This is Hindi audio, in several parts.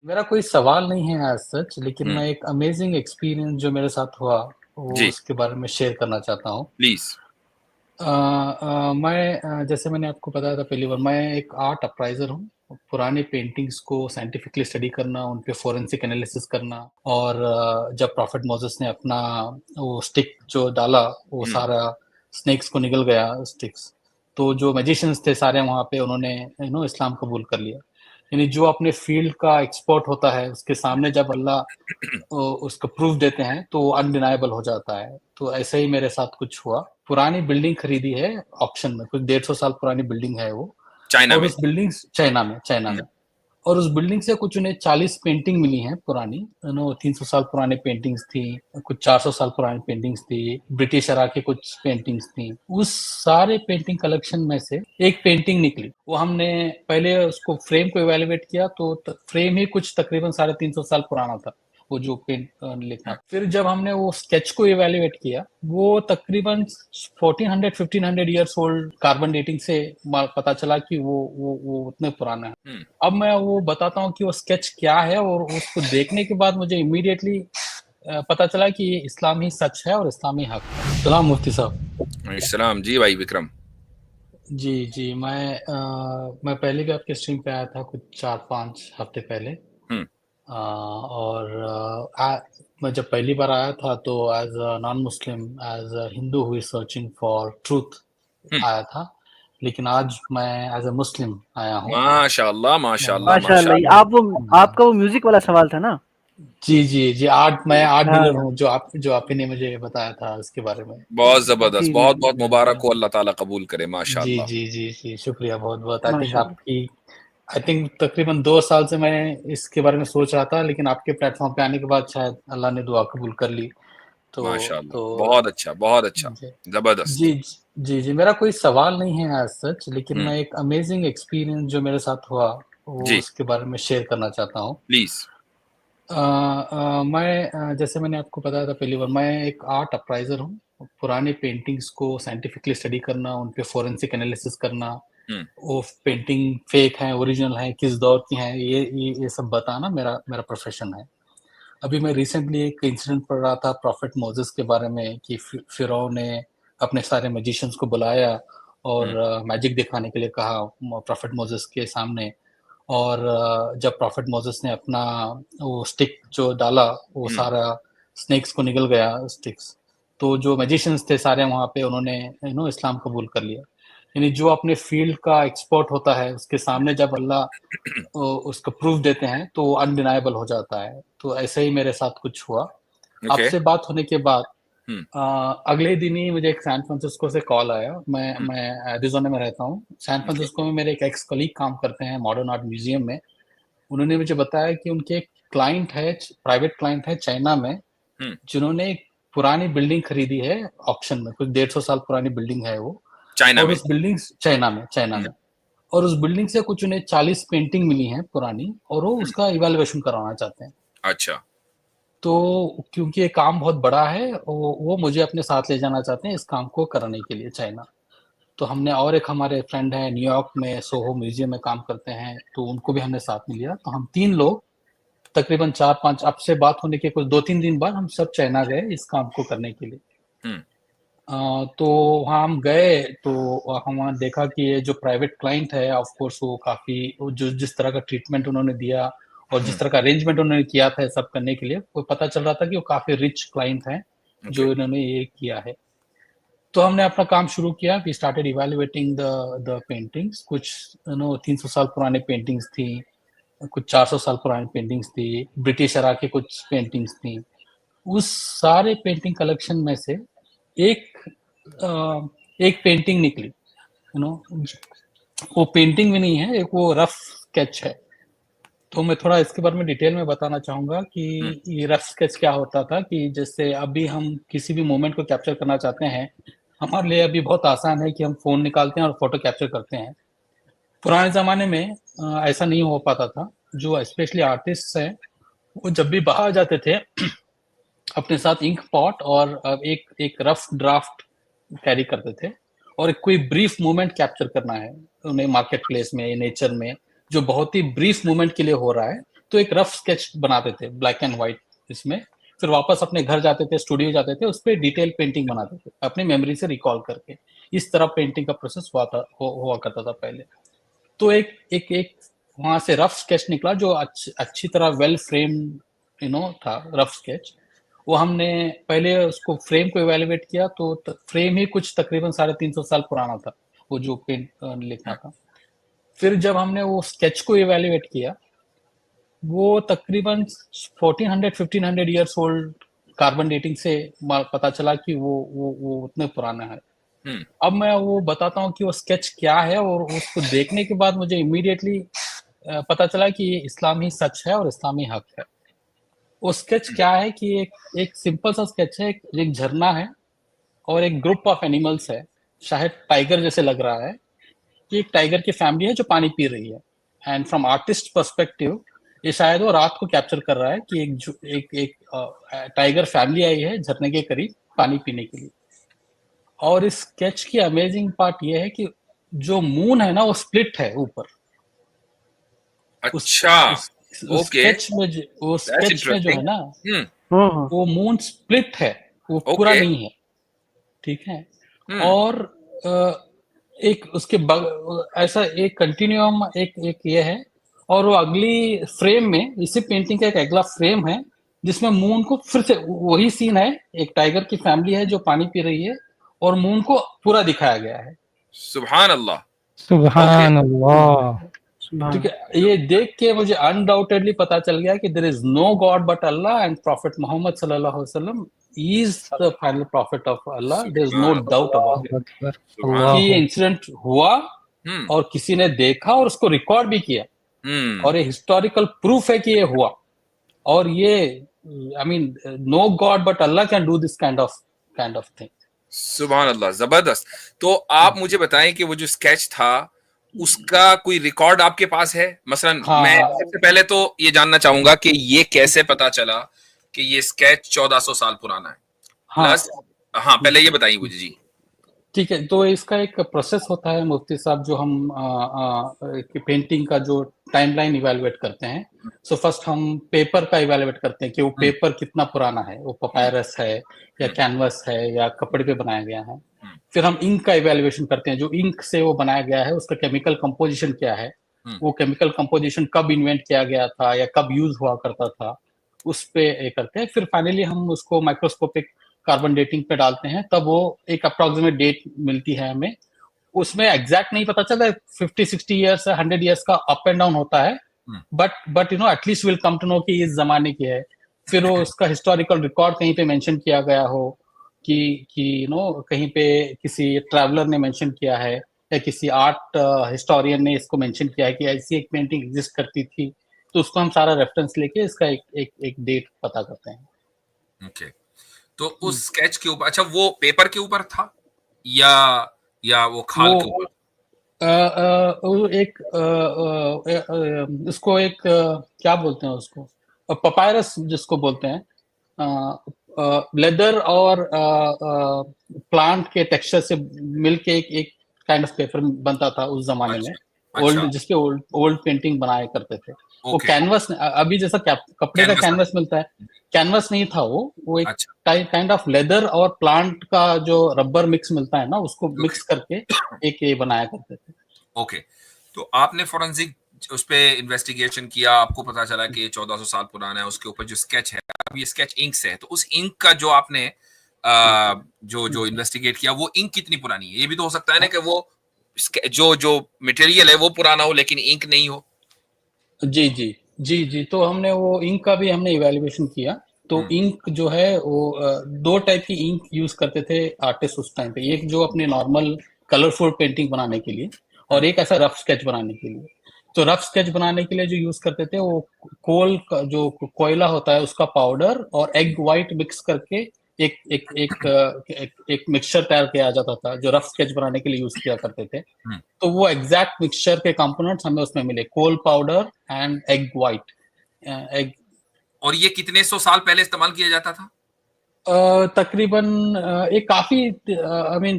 मेरा कोई सवाल नहीं है एज़ सच, लेकिन हुँ, मैं एक अमेज़िंग एक्सपीरियंस जो मेरे साथ हुआ, वो जी, उसके बारे में शेयर करना चाहता हूँ। प्लीज़। जैसे मैंने आपको बताया था पहली बार, मैं एक आर्ट अप्राइज़र हूँ। पुरानी पेंटिंग्स को साइंटिफिकली स्टडी करना, उन पे फोरेंसिक एनालिसिस करना और जब प्रॉफेट मोसेस ने अपना वो स्टिक जो डाला, वो हुँ, सारा स्नेक्स को निगल गया स्टिक्स। तो जो मैजिशियंस थे सारे वहाँ पे, उन्होंने इस्लाम कबूल कर लिया। यानी जो अपने फील्ड का एक्सपर्ट होता है, उसके सामने जब अल्लाह उसको प्रूफ देते हैं तो वो अनडिनायबल हो जाता है। तो ऐसे ही मेरे साथ कुछ हुआ। पुरानी बिल्डिंग खरीदी है ऑक्शन में, कुछ 150 साल पुरानी बिल्डिंग है वो। चाइना और में। उस बिल्डिंग चाइना हुँ, में और उस बिल्डिंग से कुछ उन्हें 40 पेंटिंग मिली हैं पुरानी। 300 साल पुरानी पेंटिंग्स थी, कुछ 400 साल पुरानी पेंटिंग्स थी, ब्रिटिश एरा की कुछ पेंटिंग्स थी। उस सारे पेंटिंग कलेक्शन में से एक पेंटिंग निकली। वो हमने पहले उसको फ्रेम को इवेल्युएट किया तो फ्रेम ही कुछ तकरीबन 350 साल पुराना था, वो जो पेंट लिखा। हुँ, फिर जब हमने वो स्केच को इवेल्युएट किया, वो तकरीबन 1400-1500 इयर्स ओल्ड कार्बन डेटिंग से पता चला कि वो उतने पुराना है। हुँ, अब मैं वो बताता हूँ कि वो स्केच क्या है, और उसको देखने के बाद मुझे इमीडिएटली पता चला कि ये इस्लाम ही सच है और इस्लाम ही हक है। सलाम मुफ्ती साहब। इस्लाम जी भाई विक्रम। जी, जी, मैं पहले भी आपके स्ट्रीम पे आया था कुछ 4-5 हफ्ते पहले। हुँ, और मैं जब पहली बार आया था तो as a non Muslim, as a Hindu who is searching for truth हुँ, आया था। लेकिन आज मैं एज़ अ मुस्लिम आया हूँ। माशाअल्लाह, माशाअल्लाह, माशाअल्लाह। ये माशाअल्लाह। आप वो आपका वो म्यूज़िक वाला सवाल था ना? जी, जी, जी, मैं आर्ट डीलर हाँ। हूँ, जो आप ही ने मुझे बताया था उसके बारे में। बहुत ज़बरदस्त, जी, जी, जी। बहुत-बहुत मुबारक हो, अल्लाह ताला कबूल करे, जी, माशाअल्लाह। जी, जी, जी, शुक्रिया बहुत-बहुत। माशाअल्लाह। आई थिंक तकरीबन 2 साल से मैं इसके बारे में सोच रहा था, लेकिन आपके प्लेटफ़ॉर्म पे आने के बाद शायद अल्लाह ने दुआ कबूल कर ली। तो माशाअल्लाह, तो बहुत अच्छा, जी, ज़बरदस्त। जी, जी, जी, मेरा कोई सवाल नहीं है एज़ सच, लेकिन हुँ, मैं एक अमेज़िंग एक्सपीरियंस जो मेरे साथ हुआ, वो जी, उसके बारे में शेयर करना चाहता हूँ। प्लीज़। जैसे मैंने आपको बताया था पहली बार, मैं एक आर्ट अप्राइज़र हूँ। पुरानी पेंटिंग्स को साइंटिफिकली स्टडी करना, उन पे फोरेंसिक एनालिसिस करना, हुँ, वो पेंटिंग फेक हैं, ओरिजिनल हैं, किस दौर की हैं, ये सब बताना मेरा मेरा प्रोफ़ेशन है। अभी मैं रिसेंटली एक इंसिडेंट पढ़ रहा था प्रॉफेट मोसेस के बारे में कि फ़िरौन ने अपने सारे मैजिशियंस को बुलाया और हुँ, मैजिक दिखाने के लिए कहा प्रॉफेट मोसेस के सामने। और जब प्रॉफेट मोसेस ने अपना वो स्टिक जो डाला, वो हुँ, सारा स्नेक्स को निगल गया स्टिक्स। तो जो मैजिशियंस थे सारे वहाँ पे, उन्होंने इस्लाम कबूल कर लिया। यानी जो अपने फील्ड का एक्सपर्ट होता है, उसके सामने जब अल्लाह उसको प्रूफ देते हैं तो वो अनडिनायबल हो जाता है। तो ऐसे ही मेरे साथ कुछ हुआ। ओके। आपसे बात होने के बाद हुँ, अ, अगले ही दिन ही मुझे एक सैन फ्रांसिस्को से कॉल आया। हुँ, मैं एरिज़ोना में रहता हूँ। सैन ओके, फ्रांसिस्को में मेरे एक एक्स कलीग काम करते हैं मॉडर्न आर्ट म्यूज़ियम में। उन्होंने मुझे बताया कि उनके एक क्लाइंट है, प्राइवेट क्लाइंट है चाइना में, हुँ, जिन्होंने एक पुरानी बिल्डिंग खरीदी है ऑक्शन में, कुछ 150 साल पुरानी बिल्डिंग है वो। चाइना और में। उस बिल्डिंग चाइना हुँ, में और उस बिल्डिंग से कुछ उन्हें 40 पेंटिंग मिली हैं पुरानी, और वो हुँ, उसका इवैल्यूएशन करवाना चाहते हैं। अच्छा, तो क्योंकि ये काम बहुत बड़ा है, वो मुझे अपने साथ ले जाना चाहते हैं इस काम को कराने के लिए चाइना। तो हमने, और एक हमारे फ्रेंड हैं न्यूयॉर्क में सोहो म्यूज़ियम में काम करते हैं, तो उनको भी हमने साथ में लिया। तो हम 3 लोग तकरीबन 4-5, आपसे बात होने के कुछ 2-3 दिन बाद हम सब चाइना गए इस काम को करने के लिए। हुँ, तो वहाँ हम गए तो हम वहाँ देखा कि ये जो प्राइवेट क्लाइंट है, ऑफ कोर्स वो काफ़ी, वो जो जिस तरह का ट्रीटमेंट उन्होंने दिया और हुँ, जिस तरह का अरेंजमेंट उन्होंने किया था ये सब करने के लिए, वो पता चल रहा था कि वो काफ़ी रिच क्लाइंट हैं, ओके, जो इन्होंने ये किया है। तो हमने अपना काम शुरू किया। We started evaluating the paintings. कुछ 300 साल पुरानी पेंटिंग्स थी, कुछ 400 साल पुरानी पेंटिंग्स थी, ब्रिटिश एरा की कुछ पेंटिंग्स थी। उस सारे पेंटिंग कलेक्शन में से एक एक पेंटिंग निकली, वो पेंटिंग भी नहीं है, एक वो रफ स्केच है। तो मैं थोड़ा इसके बारे में डिटेल में बताना चाहूँगा कि हुँ, ये रफ स्केच क्या होता था। कि जैसे अभी हम किसी भी मोमेंट को कैप्चर करना चाहते हैं, हमारे लिए अभी बहुत आसान है कि हम फ़ोन निकालते हैं और फ़ोटो कैप्चर करते हैं। पुराने ज़माने में ऐसा नहीं हो पाता था। जो स्पेशली आर्टिस्ट्स हैं, वो जब भी बाहर जाते थे, अपने साथ इंक पॉट और एक एक रफ ड्राफ्ट कैरी करते थे, और कोई ब्रीफ मोमेंट कैप्चर करना है उन्हें मार्केट प्लेस में, नेचर में, जो बहुत ही ब्रीफ मोमेंट के लिए हो रहा है, तो एक रफ स्केच बनाते थे ब्लैक एंड व्हाइट इसमें, फिर वापस अपने घर जाते थे, स्टूडियो जाते थे, उस पर डिटेल पेंटिंग बनाते थे अपनी मेमोरी से रिकॉल करके। इस तरह पेंटिंग का प्रोसेस हुआ करता था पहले। तो एक वहां से रफ स्केच निकला जो अच्छी तरह वेल फ्रेम था रफ स्केच। वो हमने पहले उसको फ्रेम को इवेलुएट किया, तो फ्रेम ही कुछ तकरीबन 350 साल पुराना था, वो जो पेंट लिखा था। फिर जब हमने वो स्केच को इवेलुएट किया, वो तकरीबन 1400-1500 ईयर्स ओल्ड कार्बन डेटिंग से पता चला कि वो उतने पुराना है। अब मैं वो बताता हूँ कि वो स्केच क्या है, और उसको देखने के बाद मुझे इमीडिएटली पता चला कि ये इस्लामी सच है और इस्लामी हक है। वो स्केच क्या है कि एक सिंपल सा स्केच है, एक झरना है और एक ग्रुप ऑफ एनिमल्स है, शायद टाइगर जैसे लग रहा है कि एक टाइगर की फैमिली है जो पानी पी रही है। एंड फ्रॉम आर्टिस्ट पर्सपेक्टिव ये शायद वो रात को कैप्चर कर रहा है कि एक टाइगर फैमिली आई है झरने के करीब पानी पीने के लिए। और इस स्केच की अमेजिंग पार्ट ये है कि जो मून है ना वो स्प्लिट है ऊपर। अच्छा, उस स्केच में जो है ना वो मून स्प्लिट है, वो पूरा नहीं है, ठीक है। और एक उसके ऐसा एक कंटिन्यूम एक ये है, और वो अगली फ्रेम में इसी पेंटिंग का एक अगला फ्रेम है जिसमें मून को फिर से वही सीन है, एक टाइगर की फैमिली है जो पानी पी रही है और मून को पूरा दिखाया गया है। सुभान अल्लाह, सुभान अल्लाह। ठीक है, ये देख के मुझे अनडाउटेडली पता चल गया कि there is no God but Allah and prophet Mohammad सल्लल्लाहु अलैहि वसल्लम is the final prophet of Allah. There is no doubt about it कि ये इंसिडेंट हुआ और किसी ने देखा और उसको रिकॉर्ड भी किया, और ये हिस्टोरिकल प्रूफ है कि ये हुआ। और ये I mean no God but Allah can do this kind of thing. सुभान अल्लाह, जबरदस्त। तो आप मुझे बताएं कि वो जो स्केच था उसका कोई रिकॉर्ड आपके पास है? मसलन मैं सबसे पहले तो ये जानना चाहूंगा कि ये कैसे पता चला कि ये स्केच 1400 साल पुराना है? प्लस पहले ये बताइए मुझे जी। ठीक है, तो इसका एक प्रोसेस होता है मुफ्ती साहब, जो हम पेंटिंग का जो टाइमलाइन इवेलुएट करते हैं। सो फर्स्ट हम पेपर का इवेलुएट करते हैं कि वो पेपर कितना पुराना है, वो पपायरस है या कैनवस है या कपड़े पे बनाया गया है। फिर हम इंक का इवेलुएशन करते हैं, जो इंक से वो बनाया गया है उसका केमिकल कंपोजिशन क्या है, वो केमिकल कंपोजिशन कब इन्वेंट किया गया था या कब यूज हुआ करता था, उस पे करते हैं। फिर फाइनली हम उसको माइक्रोस्कोपिक कार्बन डेटिंग पे डालते हैं, तब वो एक अप्रोक्सीमेट डेट मिलती है हमें। उसमें एग्जैक्ट नहीं पता चलता, 50-60 ईयर्स 100 ईयर्स का अप एंड डाउन होता है, but at least will come to know कि इस जमाने की है। फिर वो उसका हिस्टोरिकल रिकॉर्ड कहीं पे मेंशन किया गया हो कि कहीं पे किसी ट्रैवलर ने मेंशन किया है या किसी आर्ट हिस्टोरियन ने इसको मेंशन किया है कि ऐसी एक पेंटिंग एग्जिस्ट करती थी, तो उसको हम सारा रेफरेंस लेके इसका एक डेट पता करते हैं। ओके, तो उस स्केच के ऊपर, अच्छा वो पेपर के ऊपर था या वो खाल के ऊपर? उसको एक क्या बोलते हैं उसको, पपायरस जिसको बोलते हैं, लेदर और प्लांट के टेक्सचर से मिलके एक काइंड ऑफ पेपर बनता था उस जमाने में। ओल्ड जिसपे ओल्ड पेंटिंग बनाया करते थे। वो कैनवस, अभी जैसा कपड़े का कैनवस मिलता है, कैनवस नहीं था वो एक काइंड ऑफ लेदर और प्लांट का जो रबर मिक्स मिलता है ना, उसको मिक्स करके एक ये बनाया करते थे। ओके, तो आपने फोरेंसिक उस पे इन्वेस्टिगेशन किया, आपको पता चला कि ये 1400 साल पुराना है। उसके ऊपर जो स्केच है, अब ये स्केच इंक से है, तो उस इंक का जो आपने जो इन्वेस्टिगेट किया, वो इंक कितनी पुरानी है? ये भी तो हो सकता है ना कि वो जो मटेरियल है वो पुराना हो लेकिन इंक नहीं हो। जी, तो हमने वो इंक का भी हमने इवैल्यूएशन किया। तो इंक जो है वो 2 टाइप की इंक यूज करते थे आर्टिस्ट उस टाइम पे, एक जो अपने नॉर्मल कलरफुल पेंटिंग बनाने के लिए और एक ऐसा रफ स्केच बनाने के लिए। तो रफ स्केच बनाने के लिए जो यूज करते थे वो कोल का जो कोयला होता है उसका पाउडर और एग व्हाइट मिक्स करके एक मिक्सचर तैयार किया जाता था जो रफ स्केच बनाने के लिए यूज किया करते थे। तो वो एग्जैक्ट मिक्सचर के कंपोनेंट्स हमें उसमें मिले, कोल पाउडर एंड एग व्हाइट। और ये कितने 100 साल पहले इस्तेमाल किया जाता था? तकरीबन एक काफी I mean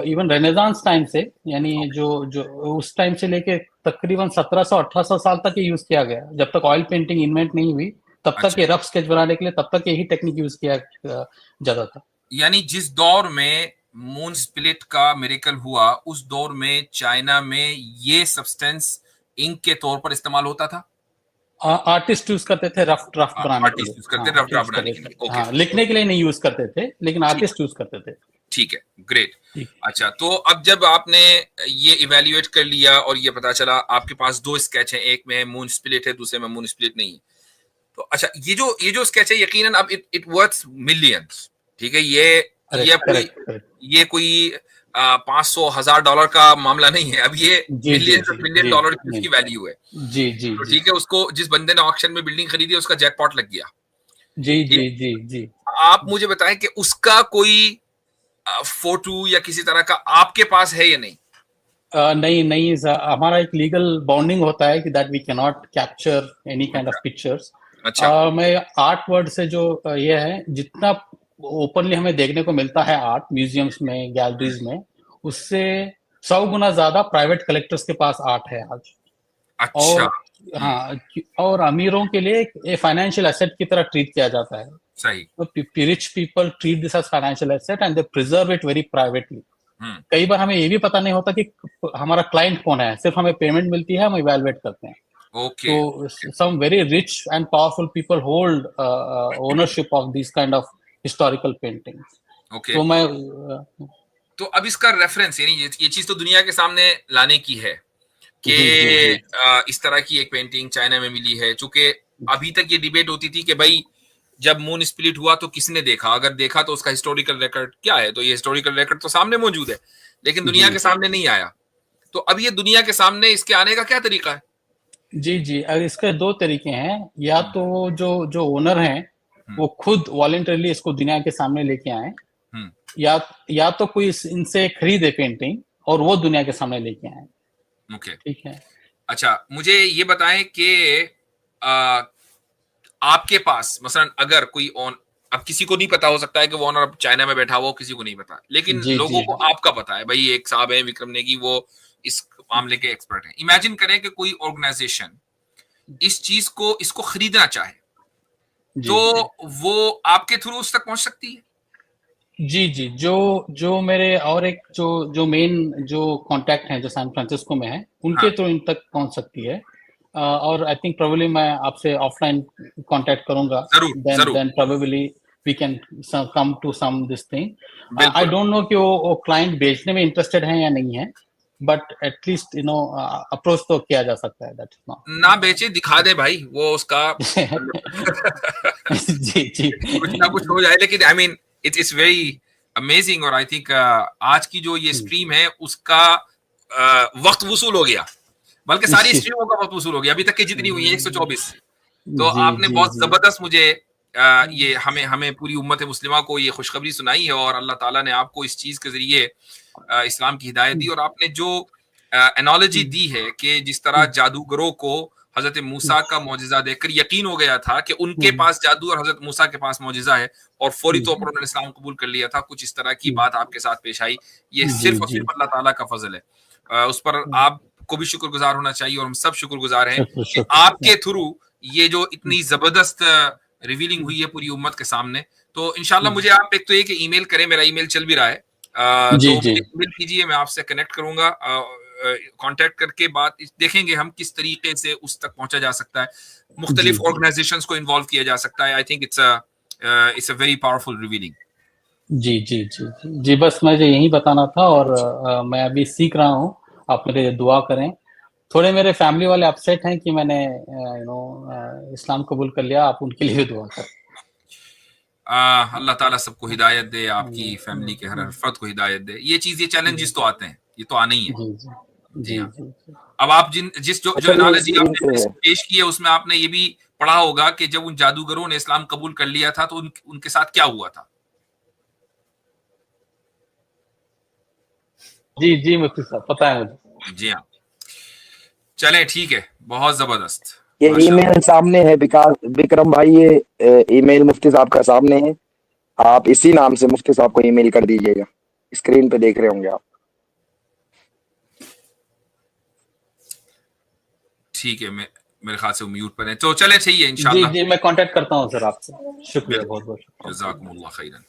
even renaissance time से, यानी जो जो उस टाइम से लेके तकरीबन 1700-1800 साल तक ये यूज किया गया। जब तक ऑयल पेंटिंग इन्वेंट नहीं हुई तब तक ये रफ स्केच बनाने के लिए तब तक यही टेक्निक यूज किया जाता था। यानी जिस दौर में मून स्पिलिट का मिरेकल हुआ उस दौर में चाइना में ये सब्सटेंस इंक के तौर पर इस्तेमाल होता था। आर्टिस्ट यूज करते थे रफ ड्राफ्ट बनाने के लिए। आर्टिस्ट यूज करते थे रफ ड्राफ्ट बनाने के लिए। ओके, लिखने के लिए नहीं यूज करते थे, लेकिन आर्टिस्ट यूज करते थे। ठीक है, ग्रेट। अच्छा, तो अब जब आपने ये इवेल्युएट कर लिया और ये पता चला आपके पास दो स्केच हैं, एक में मून स्पिलिट है, दूसरे में मून स्पिलिट नहीं है, तो अच्छा ये जो स्केच है यकीनन अब इट वर्थ मिलियंस, ठीक है। ये कोई $500,000 का मामला नहीं है, अब ये $1 $1 की उसकी वैल्यू है। जी जी, तो ठीक है, उसको जिस बंदे ने ऑक्शन में बिल्डिंग खरीदी उसका जैकपॉट लग गया। जी जी जी जी। आप मुझे बताएं कि उसका कोई फोटो या किसी तरह का आपके पास है या नहीं? नहीं, हमारा एक लीगल बॉन्डिंग होता है कि that we can not capture any kind of pictures. अच्छा, मैं आर्ट वर्ड से जो ये है, जितना ओपनली हमें देखने को मिलता है आर्ट म्यूजियम्स में, गैलरीज में, उससे 100 गुना ज्यादा प्राइवेट कलेक्टर्स के पास आर्ट है आज। अच्छा, हाँ, और अमीरों के लिए एक फाइनेंशियल एसेट की तरह ट्रीट किया जाता है। सही। Rich people treat this as financial asset and they preserve it very privately. कई बार हमें ये भी पता नहीं होता कि हमारा क्लाइंट कौन है, सिर्फ हमें पेमेंट मिलती है, हम इवैल्यूएट करते हैं। Okay. So some very rich and powerful people hold ownership of these kind of historical paintings. Okay. तो मैं तो अब इसका रेफरेंस, यानी ये चीज तो दुनिया के सामने लाने की है कि इस तरह की एक पेंटिंग चाइना में मिली है। चूंकि अभी तक ये डिबेट होती थी कि भाई जब मून स्प्लिट हुआ तो किसने देखा, अगर देखा तो उसका हिस्टोरिकल रिकॉर्ड क्या है। तो ये हिस्टोरिकल रिकॉर्ड तो सामने मौजूद है, लेकिन दुनिया के सामने नहीं आया। तो अब ये दुनिया के सामने इसके आने का क्या तरीका है? जी, अगर इसके दो तरीके हैं, या तो जो ओनर हैं वो खुद वॉलंटरली इसको दुनिया के सामने लेके आए, या तो कोई इनसे खरीदे पेंटिंग और वो दुनिया के सामने लेके आए। ओके, ठीक है। अच्छा, मुझे ये बताएं कि आपके पास मसलन अगर कोई अब किसी को नहीं पता, हो सकता है कि वो ओनर चाइना में बैठा हुआ, किसी को नहीं पता, लेकिन लोगों को आपका पता है, भाई एक साहब है विक्रम नेगी, वो इस मामले के एक्सपर्ट हैं। इमेजिन करें कि कोई ऑर्गेनाइजेशन इस चीज को इसको खरीदना चाहे, तो वो आपके थ्रू उस तक पहुंच सकती है? जी, जो मेरे और एक जो मेन जो कांटेक्ट हैं जो सैन फ्रांसिस्को में है, उनके थ्रू इन तक पहुंच सकती है। और आई थिंक प्रोबेबली मैं आपसे ऑफलाइन कांटेक्ट करूंगा, then probably we can come to sum this thing. I don't know कि वो क्लाइंट बेचने में इंटरेस्टेड है या नहीं है, बट एटलीस्ट अप्रोच तो किया जा सकता है। दैट ना बेचे, दिखा दे भाई वो उसका जी कुछ ना कुछ हो जाए। लेकिन I mean it is very amazing, और आई थिंक आज की जो ये स्ट्रीम है उसका वक्त वसूल हो गया, बल्कि सारी स्ट्रीमों का वक्त वसूल हो गया अभी तक की जितनी हुई है 124। तो आपने बहुत जबरदस्त मुझे ये हमें पूरी उम्मत मुस्लिमा को ये खुशखबरी सुनाई है, और अल्लाह ताला ने आपको इस चीज के जरिए इस्लाम की हिदायत दी। और आपने जो एनालॉजी दी है कि जिस तरह जादूगरों को हजरत मूसा का मौजिजा देखकर यकीन हो गया था कि उनके पास जादू और हजरत मूसा के पास मौजिजा है, और फौरी तौर पर उन्होंने इस्लाम कबूल कर लिया था, कुछ इस तरह की बात आपके साथ पेश आई। ये सिर्फ और सिर्फ अल्लाह ताला का फजल है, उस पर आपको भी शुक्रगुजार होना चाहिए, और हम सब शुक्रगुजार हैं कि आपके थ्रू ये जो इतनी जबरदस्त रिवीलिंग हुई है पूरी उम्मत के सामने। तो इंशाल्लाह मुझे आप एक तो ये कि ईमेल करें, मेरा ईमेल चल भी रहा है, तो ईमेल कीजिए, मैं आपसे कनेक्ट करूंगा, कांटेक्ट करके बात देखेंगे हम किस तरीके से उस तक पहुंचा जा सकता है, मुख्तलिफ ऑर्गेनाइजेशंस को इन्वॉल्व किया जा सकता है। I think it's a very powerful revealing. जी, बस मुझे यही बताना था, और मैं अभी सीख रहा हूँ, आप मेरे दुआ करें। थोड़े मेरे फैमिली वाले अपसेट हैं कि मैंने इस्लाम कबूल कर लिया, आप उनके लिए दुआ करें। अल्लाह ताला सबको हिदायत दे, आपकी फैमिली के हर फर्द को हिदायत दे। ये चीज, ये चैलेंजेस तो आते हैं, ये तो आने ही है। जी हाँ। अब आप जो एनालॉजी आपने पेश की है उसमें आपने ये भी पढ़ा होगा कि जब उन जादूगरों ने इस्लाम कबूल कर लिया था तो उनके साथ क्या हुआ था। जी मुफ्ती साहब, पता है मुझे। जी हाँ, चलें, ठीक है, बहुत जबरदस्त। ये ईमेल सामने है विक्रम भाई, ये ईमेल मुफ्ती साहब का सामने है। आप इसी नाम से मुफ्ती साहब को ईमेल कर दीजिएगा, स्क्रीन पे देख रहे होंगे आप। ठीक है, मेरे ख्याल से म्यूट पर है, तो चले चाहिए जी इंशाल्लाह। जी मैं कांटेक्ट करता हूँ सर आपसे। शुक्रिया, बिल्कुल, बहुत बहुत शुक्रिया। जज़ाकुमुल्लाह खैरन।